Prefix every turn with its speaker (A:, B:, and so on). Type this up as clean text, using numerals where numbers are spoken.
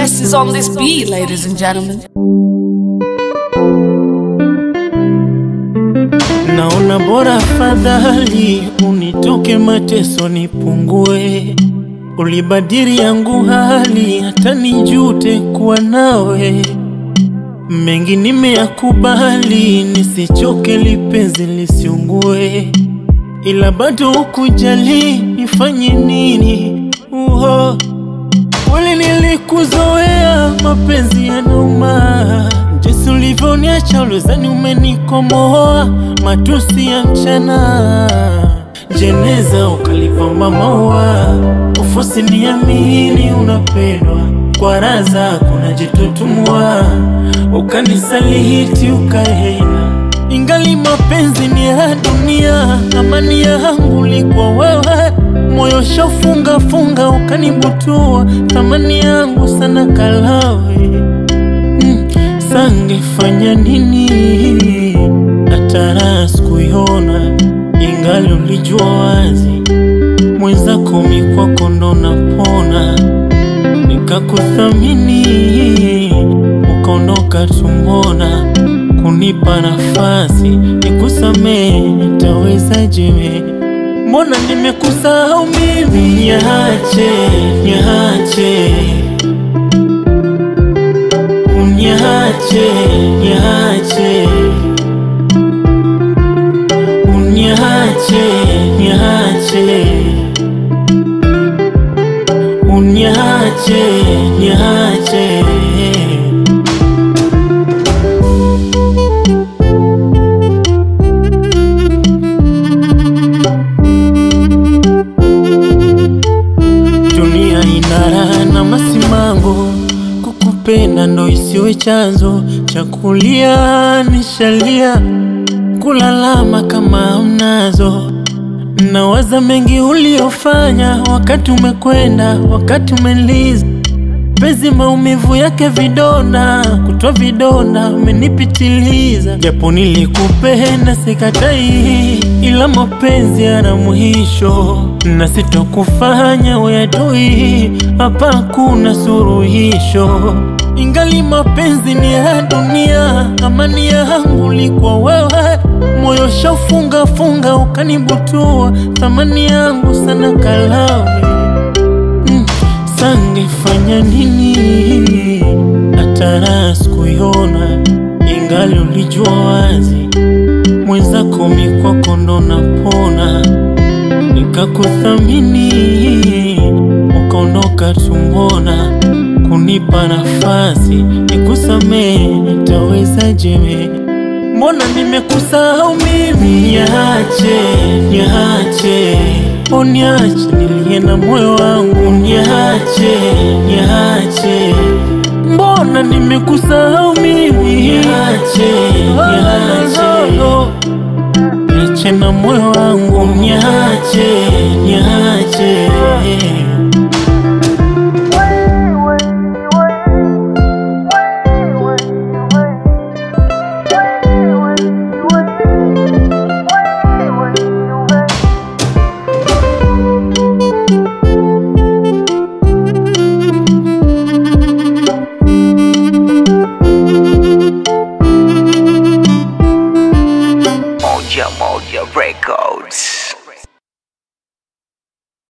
A: best is on this beat, ladies and gentlemen.
B: Naona bora fadhali unitoke mateso nipungue. Ulibadili yangu hali hata nijute kuwa nawe. Mengi nimeyakubali nisichoke lipenzi lisiungue. Ila bado ukujali nifanye nini? Kweli nilikuzoea mapenzi yanauma. Jinsi ulivyoniacha ulizani umenikomoa. Matusi ya mchana jeneza ukalipamba maua. Ufosi niamini unapendwa kwa raza kuna jitutumua. Ukanisaliti ukaenda. Ingali mapenzi ni ya dunia, amani yangu likuwa wewe. Moyo shofunga funga ukanibutua, thamani yangu sana kalawe. Sangefanya nini atara sikuiona. Ingali ulijua wazi mwenzako mikwako ndo napona. Nikakuthamini ukaondoka tumbona. Kunipa nafasi nikusamee nitawezaje? Mbona nimekusahau mimi? Niache, niache, uniache, niache, uniache, niache, uniache, niache. Na masimango kukupenda ndo isiwe chanzo cha kulia. Nishalia kulalama kama unazo. Nawaza mengi uliofanya wakati umekwenda, wakati umeliza. Penzi maumivu yake vidonda, kutoa vidonda umenipitiliza. Japo nilikupenda sikatai, ila mapenzi yana mwisho. Na sitokufanya uyadui, hapa kuna suluhisho. Ingali mapenzi ni ya dunia, amani yangu likuwa wewe. Moyo shofunga funga ukanibutua, thamani yangu sana kalawe. Sangefanya nini atara sikuiona. Ingali ulijua wazi mwenzako mikwako ndo napona. Nikakuthamini ukaondoka tumbona. Kunipa nafasi nikusamee nitawezaje? Mbona nimekusahau mimi? Niache, niache, uniache nilie na moyo wangu. Niache, niache, mbona nimekusahau mimi? Niache, niache, niache na moyo wangu. Niache, niache,